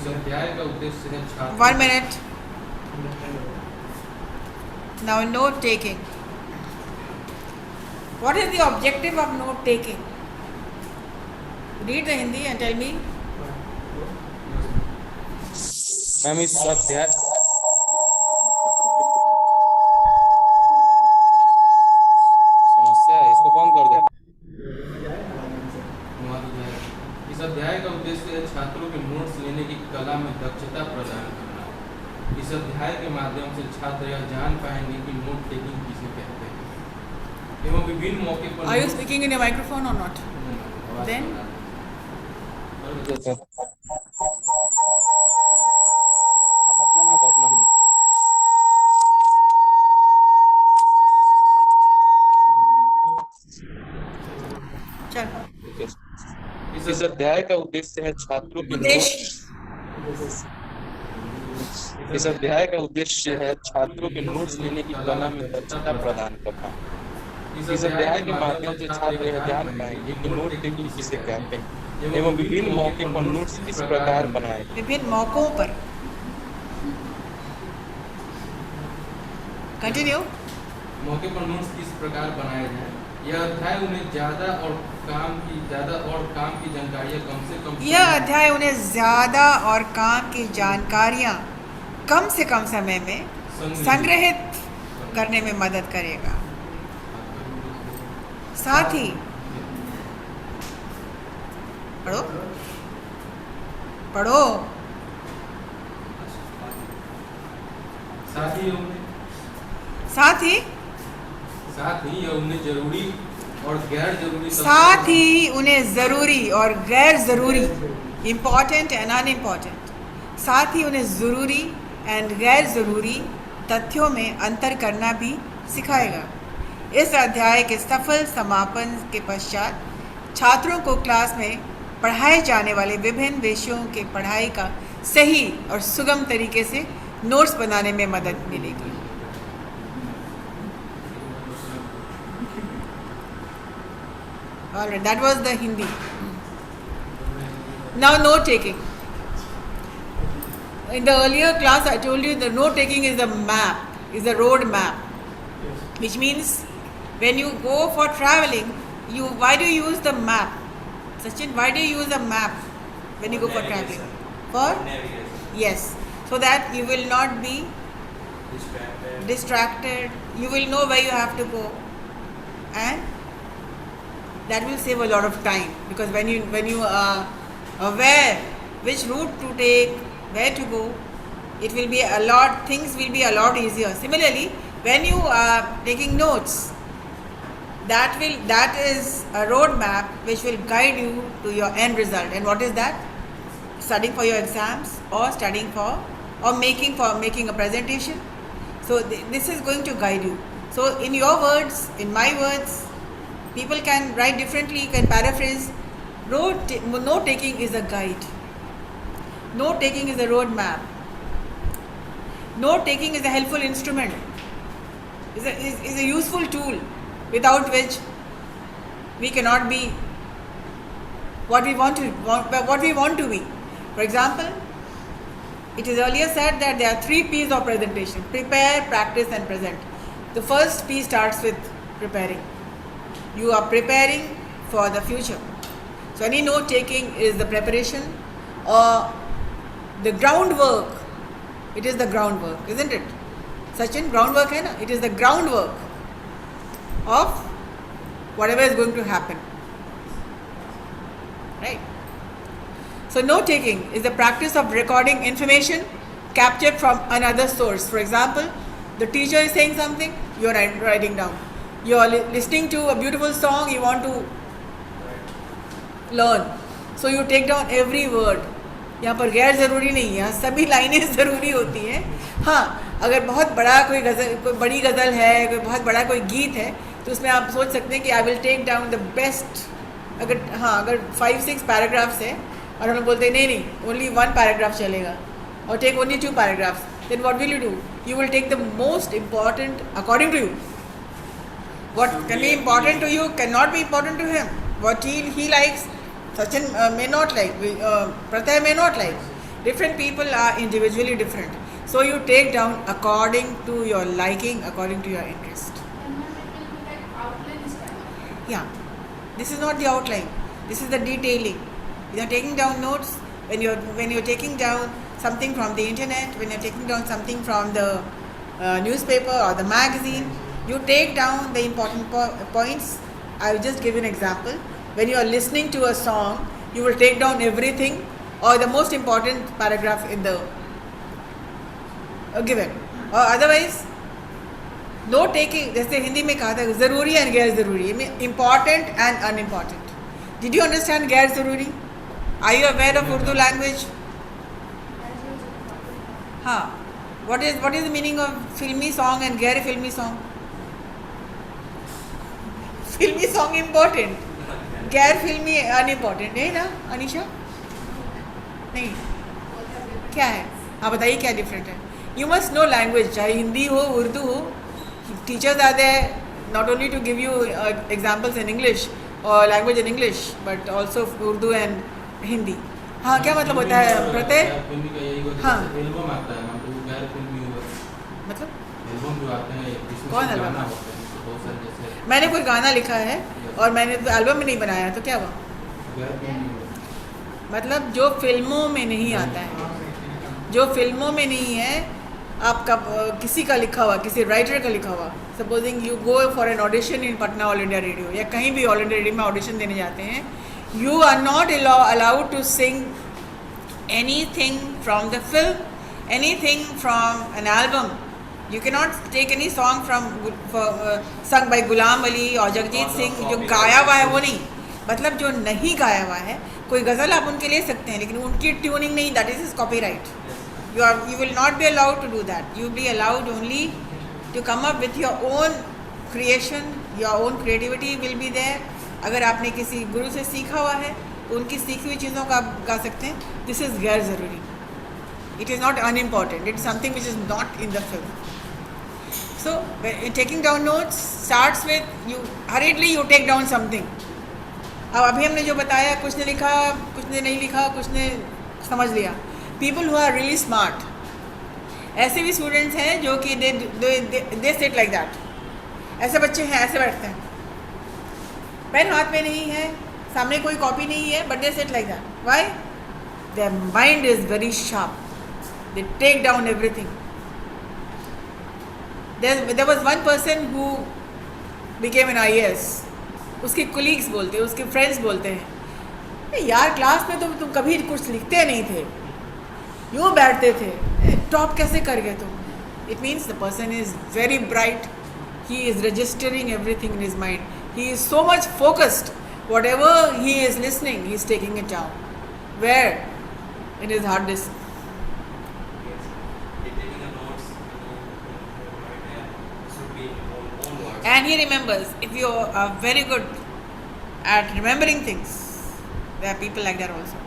इस अध्याय का उद्देश्य है छात्र। 1 minute. Now note taking. What is the objective of note taking? Read the Hindi and tell me. Ma'am इस अध्याय समस्या है, इसको बंद कर दे। इस अध्याय का उद्देश्य है छात्रों के नोट्स लेने की कला में दक्षता प्रदान करना। इस अध्याय के माध्यम से छात्र यह जान पाएंगे कि नोट टेकिंग किसे कहते हैं एवं विभिन्न मौके पर। Are you speaking in your microphone or not? Then आप अपना चल. इस अध्याय का उद्देश्य है छात्रों के उद्देश्य. इस अध्याय का उद्देश्य है छात्रों के नोट्स लेने की कला में दक्षता प्रदान करना। इस अध्याय के माध्यम से छात्र यह जान पाएंगे कि नोट टेकिंग किसे कहते हैं एवं विभिन्न मौके पर नोट्स किस प्रकार बनाए। विभिन्न मौकों पर. कंटिन्यू. मौके पर नोट्स किस प्रकार बनाए जाए। यह अध्याय उन्हें ज्यादा और काम की जानकारियां कम से कम। यह अध्याय उन्हें ज़्यादा और काम की जानकारियाँ कम से कम समय में संग्रहित करने में मदद करेगा। साथ ही पढ़ो पढ़ो. साथ ही साथ ही यह उन्हें जरूरी और गैर जरूरी। साथ ही उन्हें ज़रूरी और गैर ज़रूरी, इम्पॉर्टेंट एंड अनइम्पॉर्टेंट, साथ ही उन्हें ज़रूरी एंड गैर ज़रूरी तथ्यों में अंतर करना भी सिखाएगा। इस अध्याय के सफल समापन के पश्चात छात्रों को क्लास में पढ़ाए जाने वाले विभिन्न विषयों के पढ़ाई का सही और सुगम तरीके से नोट्स बनाने में मदद मिलेगी। Alright, that was the Hindi. Now note taking. In the earlier class I told you the note taking is a map, is a road map. Which means when you go for traveling, why do you use the map? Sachin, why do you use a map when you go for traveling? For navigation. Yes, so that you will not be distracted. You will know where you have to go, and that will save a lot of time, because when you are aware which route to take, where to go, things will be a lot easier. Similarly, when you are taking notes, that is a road map which will guide you to your end result. And what is that? Studying for your exams, or studying for, or making a presentation. So this is going to guide you. So in your words, in my words, people can write differently, can paraphrase. Note taking is a guide. Note taking is a road map. Note taking is a helpful instrument. Is a useful tool without which we cannot be what we want to be. For example, it is earlier said that there are 3 P's of presentation: prepare, practice, and present. The first P starts with preparing. You are preparing for the future. So any note taking is the preparation or the groundwork. It is the groundwork, isn't it? Sachin, groundwork hai na? It is the groundwork of whatever is going to happen. Right? So note taking is the practice of recording information captured from another source. For example, the teacher is saying something, you are writing down. You are listening to a beautiful song, you want to learn, so you take down every word. यहाँ पर गैर ज़रूरी नहीं है, यहाँ सभी लाइनें ज़रूरी होती हैं. हाँ, अगर बहुत बड़ा कोई बड़ी गज़ल है, कोई बहुत बड़ा कोई गीत है, तो उसमें आप सोच सकते हैं कि I will take down the best. अगर 5-6 पैराग्राफ्स है और हम बोलते हैं नहीं ओनली 1 पैराग्राफ चलेगा, और take only 2 paragraphs, then what will you do? You will take the most important according to you. What can be important to you cannot be important to him. What he likes, Sachin may not like, Pratay may not like. Different people are individually different. So you take down according to your liking, according to your interest. And then it will be like outline style. Yeah, this is not the outline. This is the detailing. You are taking down notes when you're taking down something from the internet, when you're taking down something from the newspaper or the magazine. You take down the important points. I will just give you an example. When you are listening to a song, you will take down everything or the most important paragraph in the given. Or otherwise, no taking. जैसे हिंदी में कहा था ज़रूरी and गैर ज़रूरी. Important and unimportant. Did you understand गैर ज़रूरी? Are you aware of Urdu language? हाँ. What is the meaning of filmy song and गैर filmy song? Filmy song important. गैर filmy unimportant नहीं ना अनीशा? नहीं. क्या है? हाँ बताइए क्या डिफरेंट है? You must know language, चाहे हिंदी हो उर्दू हो. Teachers are there not only to give you examples in English or language in English, but also Urdu and Hindi. हाँ क्या मतलब होता है प्रत्यय? हाँ. एल्बम आता है ना तो वो गैर फिल्मी हुआ. मतलब? एल्बम जो आते हैं जिसमें कौन गाना एल्बम? होता है बहुत सारे जैसे मैंने कोई गाना लिखा है और मैंने तो एल्बम में नहीं बनाया तो क्या हुआ? गैर फिल्मी हुआ. मतलब जो फिल्मों में नहीं आता है, जो फिल्मों में नहीं है, आपका किसी का लिखा हुआ, किसी राइटर का लिखा हुआ. Supposing you go for an audition in Patna all India radio या कहीं भी ऑल इंडिया रेडियो में ऑडिशन देने जाते हैं. You are not allowed to sing anything from the film, anything from an album. You cannot take any song from sung by Ghulam Ali or Jagjit Singh. जो गाया हुआ है वो नहीं. मतलब जो नहीं गाया हुआ है, कोई गज़ल आप उनके ले सकते हैं लेकिन उनकी ट्यूनिंग नहीं. That is copyright. You will not be allowed to do that. You will be allowed only to come up with your own creation. Your own creativity will be there. अगर आपने किसी गुरु से सीखा हुआ है तो उनकी सीखी हुई चीज़ों का आप गा सकते हैं. दिस इज़ गैर ज़रूरी. It is not unimportant. It is something which is not in the film. So taking down notes starts with you hurriedly you take down something. अब अभी हमने जो बताया, कुछ ने लिखा, कुछ ने नहीं लिखा, कुछ ने समझ लिया. People who are really smart, ऐसे भी स्टूडेंट्स हैं जो कि दे सिट लाइक दैट. ऐसे बच्चे हैं, ऐसे बैठते हैं, पेन हाथ में नहीं है, सामने कोई कॉपी नहीं है, but they sit like that. Why? Their mind is very sharp. They take down everything. There was one person who became an IAS. उसके कोलीग्स बोलते हैं, उसके फ्रेंड्स बोलते हैं, यार क्लास में तुम कभी कुछ लिखते नहीं थे, यूँ बैठते थे, टॉप कैसे कर गए तुम? It means the person is very bright. He is registering everything in his mind. He is so much focused. Whatever he is listening, he is taking it down. Where? In his hard disk. Taking the notes, should be in own words. And he remembers. If you are very good at remembering things, there are people like that also.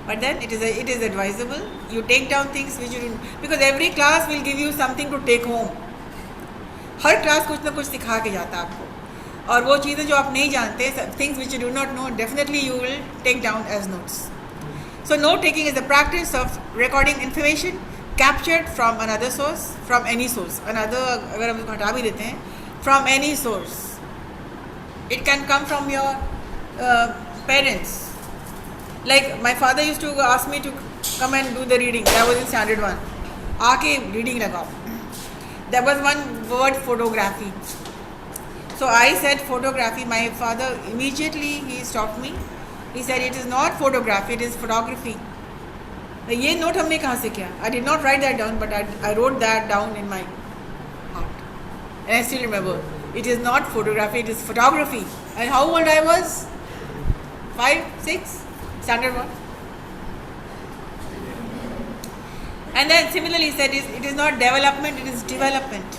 But then it is advisable you take down things which you don't, because every class will give you something to take home. Her class कुछ ना कुछ सिखा के जाता है आपको, और वो चीज़ें जो आप नहीं जानते, things which you do not know, definitely you will take down as notes. So note taking is the practice of recording information captured from another source, from any source. Another अगर हम उसको हटा भी देते हैं, from any source. It can come from your parents. Like my father use to ask me to come and do the reading. That was in standard 1. आके reading लगाओ. There was one word, photography. So I said photography. My father immediately he stopped me. He said it is not photography, it is photography. ये note हमने कहाँ से किया? I did not write that down, but I wrote that down in my heart. And I still remember. It is not photography, it is photography. And how old I was? 5, 6, standard 1. And then similarly he said it is not development, it is development.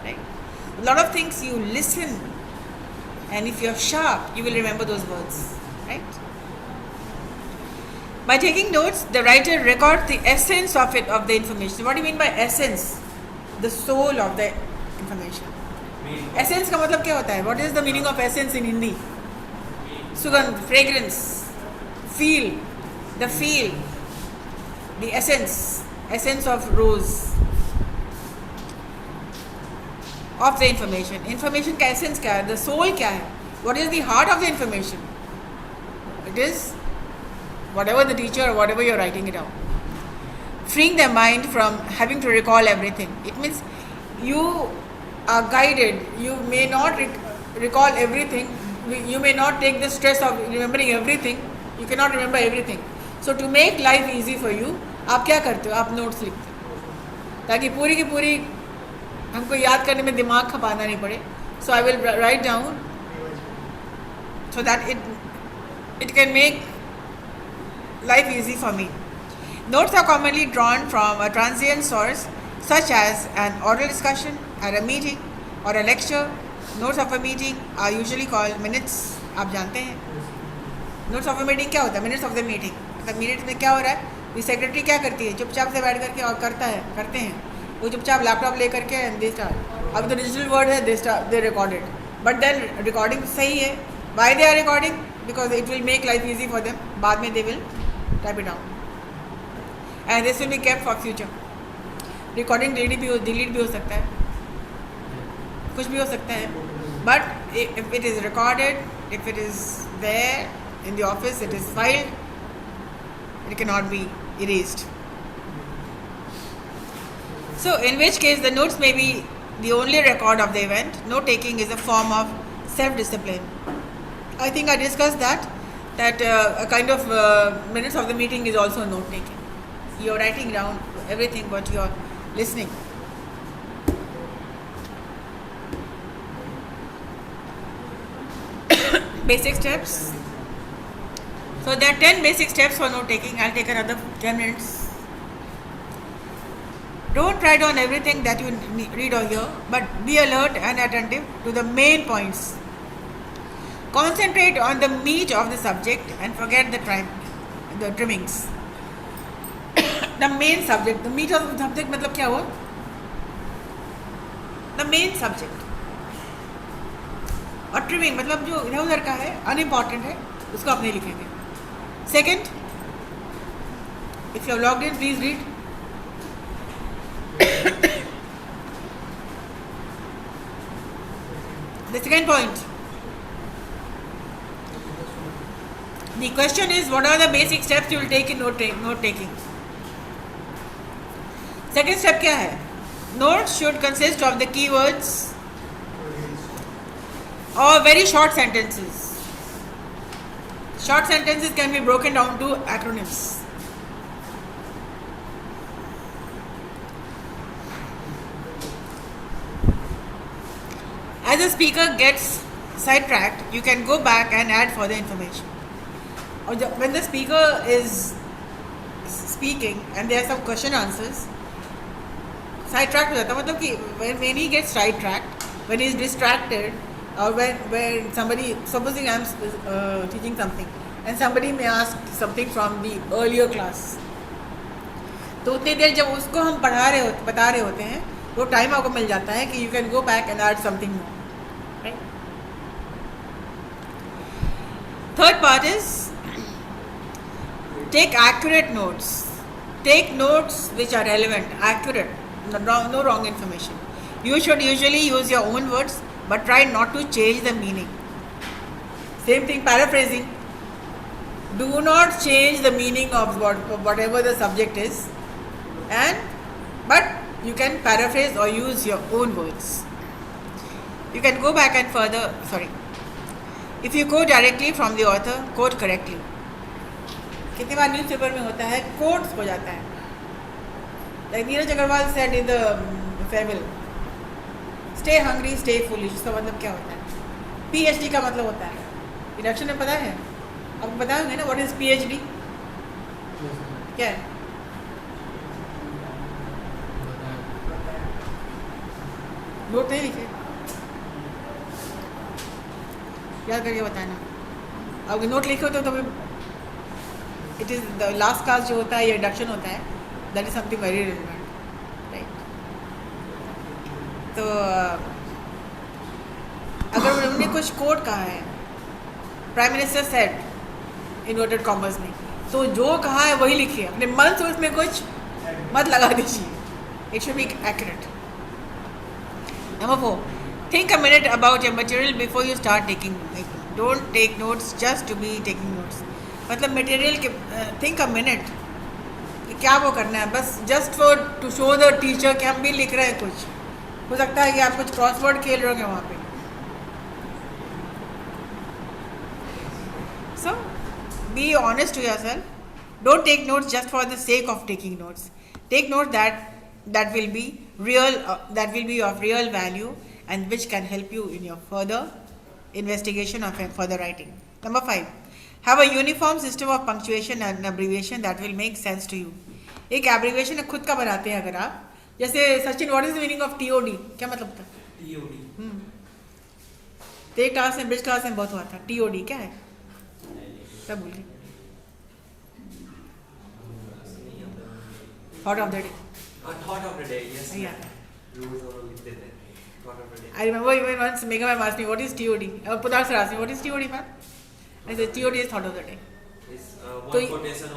Right? A lot of things you listen, and if you're sharp, you will remember those words. Right? By taking notes, the writer records the essence of the information. What do you mean by essence? The soul of the information. Essence का मतलब क्या होता है? What is the meaning of essence in Hindi? सुगंध, fragrance, feel, the feel. the essence of rose of the information का essence क्या है, the soul क्या है, what is the heart of the information? It is whatever the teacher or whatever you're writing it out. Freeing their mind from having to recall everything. It means you are guided. You may not recall everything. You may not take the stress of remembering everything. You cannot remember everything. So to make life easy for you, आप क्या करते हो? आप notes लिखते हो ताकि पूरी की पूरी हमको याद करने में दिमाग खपाना नहीं पड़े. So I will write down so that it can make life easy for me. Notes are commonly drawn from a transient source such as an oral discussion at a meeting or a lecture. Notes of a meeting are usually called minutes. आप जानते हैं notes of a meeting क्या होता है? Minutes of the meeting. मतलब minutes में क्या हो रहा है? ये सेक्रेटरी क्या करती है? चुपचाप से बैठ करके और करते हैं वो चुपचाप लैपटॉप ले करके and they start. अब तो डिजिटल वर्ड है, they record it. But then recording सही है. Why they are recording? Because it will make life easy for them. बाद में they will type it down. And this will be kept for future. Recording delete भी हो सकता है, कुछ भी हो सकता है. But if it is recorded, if it is there in the office, it is filed, it cannot be erased. So in which case the notes may be the only record of the event. Note taking is a form of self-discipline. I think I discussed that a kind of minutes of the meeting is also note taking. You're writing down everything what you're listening. Basic steps. So there are 10 basic steps for note taking. I'll take another 10 minutes. Don't write down everything that you read or hear, but be alert and attentive to the main points. Concentrate on the meat of the subject and forget the trimmings. The main subject. The meat of the subject मतलब क्या हुआ? The main subject. और trimming मतलब जो इधर उधर का है, unimportant है, उसको आप नहीं लिखेंगे. Second, if you have logged in, please read. The second point. The question is, what are the basic steps you will take in note taking? Second step क्या है? Notes should consist of the keywords or very short sentences. Short sentences can be broken down to acronyms. As a speaker gets sidetracked, you can go back and add further information. Or when the speaker is speaking and there are some question answers, sidetracked हो जाता है. मतलब कि when he gets sidetracked, when he is distracted, or when somebody, supposing I am teaching something and somebody may ask something from the earlier class, तो उतनी देर जब उसको हम बता रहे होते हैं, वो टाइम आपको मिल जाता है कि you can go back and add something more. Right? Third part is take accurate notes. Take notes which are relevant, accurate, no wrong information. You should usually use your own words, but try not to change the meaning. Same thing, paraphrasing. Do not change the meaning of whatever the subject is, but you can paraphrase or use your own words. You can go back and further, if you quote directly from the author, quote correctly. कितनी बार newspaper में होता है, quotes हो जाता है. Like Neeraj Agarwal said in the farewell, stay hungry, stay foolish. इसका मतलब क्या होता है? PhD का मतलब होता है. इलेक्शन में पता है? आपको पता होंगे ना, what is PhD? क्या है? नोट नहीं लिखे, याद करके बताना. अगर नोट लिखे हो तो it is the last class जो होता है, ये इंडक्शन होता है, that is something very relevant, right. तो अगर उन्होंने कुछ कोट कहा है, prime minister said inverted commas में, तो जो कहा है वही लिखिए, अपने मन से उसमें कुछ मत लगा दीजिए. It should be accurate. Number 4, think a minute about your material before you start taking. Don't take notes just to be taking notes. मतलब मटेरियल के थिंक अ मिनट कि क्या वो करना है, बस just for to show the teacher कि हम भी लिख रहे हैं कुछ. हो सकता है कि आप कुछ क्रॉसवर्ड खेल रहे होंगे वहाँ पे. So be honest to yourself. Don't take notes just for the sake of taking notes. Take notes that will be real, that will be of real value and which can help you in your further investigation of further writing. Number 5, have a uniform system of punctuation and abbreviation that will make sense to you. एक abbreviation खुद का बनाते हैं अगर आप, जैसे Sachin, what is the meaning of TOD, क्या मतलब था? TOD. तो एक क्लास में, ब्रिज क्लास में बहुत हुआ था. TOD क्या है? सब भूल गए. Thought of the day. Thought of the day. Yes. Yeah. Rules और लिखते थे. Thought of the day. I remember even once Mega ma'am asked me, what is TOD? Pudar sir asked me, what is TOD, ma'am? I said, TOD is thought of the day. It's तो one quotation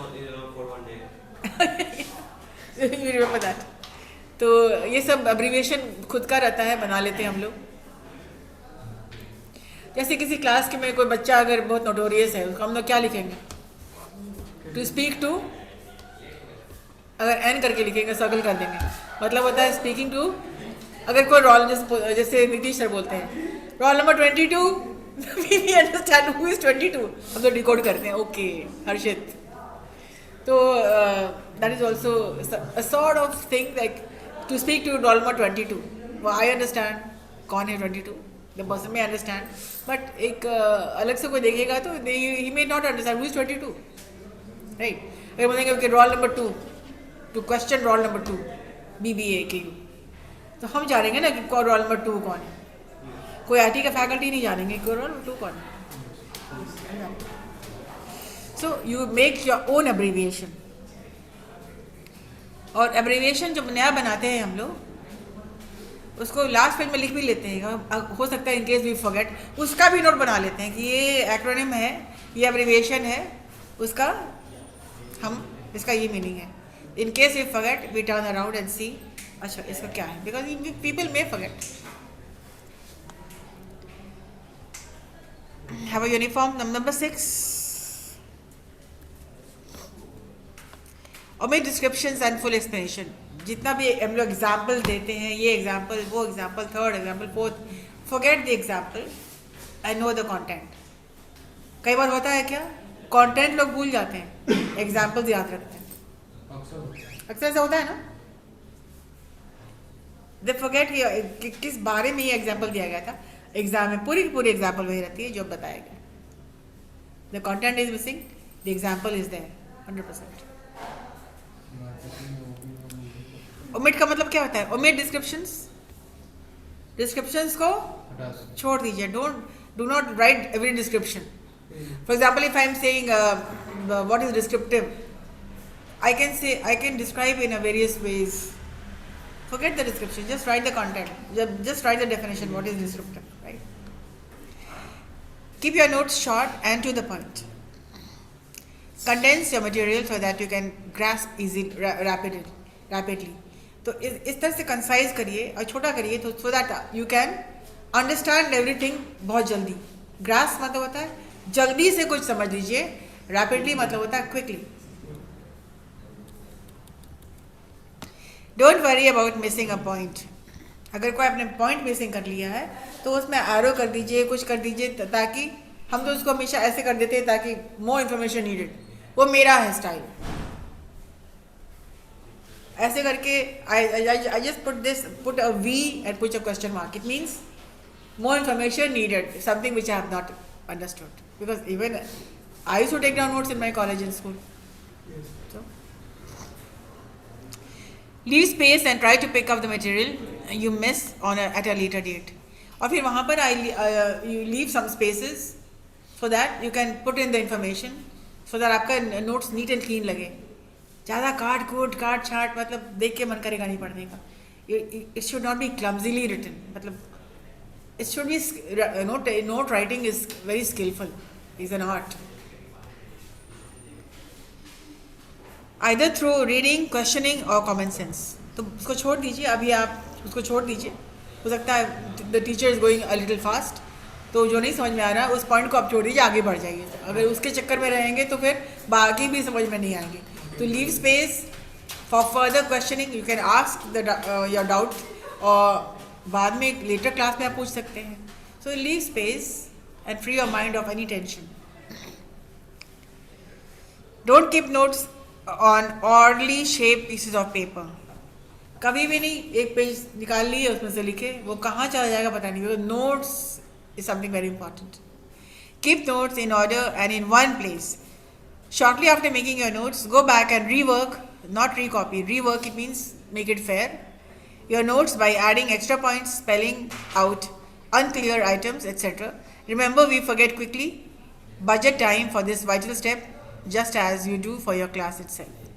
for one day. You remember that? तो ये सब abbreviation खुद का रहता है, बना लेते हैं हम लोग. जैसे किसी क्लास के में कोई बच्चा अगर बहुत नोटोरियस है, उसको हम लोग क्या लिखेंगे? टू स्पीक टू, अगर एन करके लिखेंगे, सर्कल कर देंगे, मतलब होता है स्पीकिंग टू. अगर कोई रोल, जैसे नीतीश सर बोलते हैं roll number 22, we understand who is 22, हम तो डिकोड करते हैं, ओके हर्षित. तो that is also a sort of thing like to speak to roll number 22. I understand कौन है 22, the person may understand, but एक अलग से कोई देखेगा तो he may not understand who is 22, right. अगर बोलेंगे okay roll number 2 to question roll number 2 BBA KU, तो हम जानेंगे ना कि रोल नंबर 2 कौन है. कोई IT का फैकल्टी नहीं जानेंगे कि रोल नंबर 2 कौन है. So you make your own abbreviation. और अब्रीविएशन जब नया बनाते हैं हम लोग, उसको लास्ट पेज में लिख भी लेते हैं. हो सकता है इनकेस वी फॉरगेट, उसका भी नोट बना लेते हैं कि ये एक्रोनिम है, ये अब्रीविएशन है, उसका इसका ये मीनिंग है. In case we forget, we turn around and see, अच्छा इसका क्या है, because people may forget. Have a uniform. Number 6, omit descriptions and full explanation. जितना भी हम लोग एग्जाम्पल देते हैं, ये एग्जाम्पल, वो example, third example, fourth, forget the example and know the content. कई बार होता है क्या, कंटेंट लोग भूल जाते हैं, एग्जाम्पल्स याद रखते हैं. अक्सर ऐसा होता है ना, दे फॉरगेट कि किस बारे में ये एग्जाम्पल दिया गया था. एग्जाम में पूरी की पूरी एग्जाम्पल वही रहती है जो बताया गया. The content is missing, the example is there 100%. Omit का मतलब क्या होता है? ओमिट डिस्क्रिप्शंस को छोड़ दीजिए. Do not right every description. For example, if I am saying what is descriptive, I can describe in a various ways. Forget the description, just write the content. Just write the definition, what is descriptive, right? Keep your notes short and to the point. Condense your material so that you can grasp easily, rapidly. तो इस तरह से concise करिए और छोटा करिए, तो so that you can understand everything बहुत जल्दी. ग्रास्प मतलब होता है जल्दी से कुछ समझ लीजिए, रैपिडली मतलब होता है quickly. Don't worry about missing a point. अगर कोई आपने पॉइंट मिसिंग कर लिया है तो उसमें एरो कर दीजिए, कुछ कर दीजिए, ताकि हम तो उसको हमेशा ऐसे कर देते हैं ताकि मोर इन्फॉर्मेशन नीडेड. वो मेरा है स्टाइल. ऐसे करके I just put a V and put a question mark. It means more information needed, something which I have not understood. Because even I used to take down notes in my college and school. So, leave space and try to pick up the material you miss at a later date. और फिर वहाँ पर you leave some spaces so that you can put in the information, so that आपका notes neat and clean लगे. ज़्यादा काट छाट मतलब देख के मन करेगा नहीं पढ़ने का. It should not be clumsily written. मतलब it should be note writing is very skillful. It's an art. Either through reading, questioning और कॉमन सेंस. तो उसको छोड़ दीजिए, अभी आप उसको छोड़ दीजिए. हो सकता है the teacher is going a little fast, तो जो नहीं समझ में आ रहा है उस पॉइंट को आप छोड़ दीजिए, आगे बढ़ जाइए. अगर उसके चक्कर में रहेंगे तो फिर बाकी भी समझ में नहीं आएंगे. तो leave space for further questioning. You can ask the your doubt, और बाद में लेटर क्लास में आप पूछ सकते हैं. So leave space and free your mind of any tension. Don't keep notes on orderly shape pieces of paper. कभी भी नहीं एक पेज निकाल लिए उसमें से लिखे, वो कहाँ चला जाएगा पता नहीं. Because notes is something very important. Keep notes in order and in one place. Shortly after making your notes, go back and rework, not recopy. Rework, it means make it fair. Your notes by adding extra points, spelling out unclear items, etc. Remember, we forget quickly. Budget time for this vital step, just as you do for your class itself.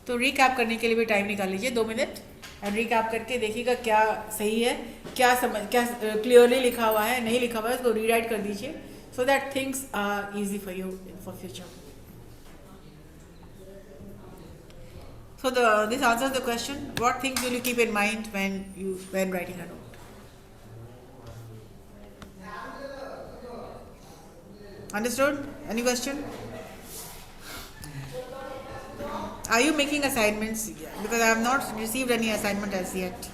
तो recap करने के लिए भी time निकाल लीजिए 2 minute, and recap करके देखिएगा क्या सही है, क्या क्लियरली लिखा हुआ है, नहीं लिखा हुआ है, उसको रीराइट कर दीजिए, so that things are easy for you for future. So this answers the question. What things will you keep in mind when writing a note? Understood? Any question? Are you making assignments? Because I have not received any assignment as yet.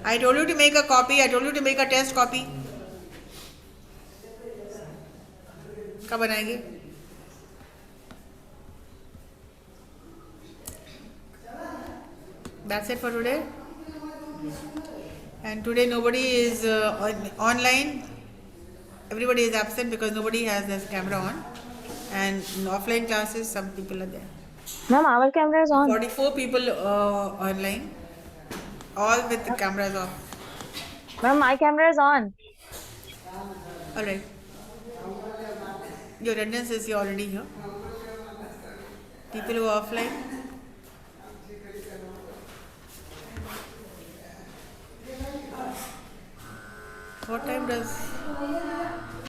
I told you to make a copy. I told you to make a test copy. कब बनाएंगे? That's it for today. And today nobody is online. Everybody is absent because nobody has their camera on. And in offline classes, some people are there. Ma'am, our camera is on. 44 people online, all with the cameras off. Ma'am, my camera is on. All right. Your attendance is already here. People who are offline. What time does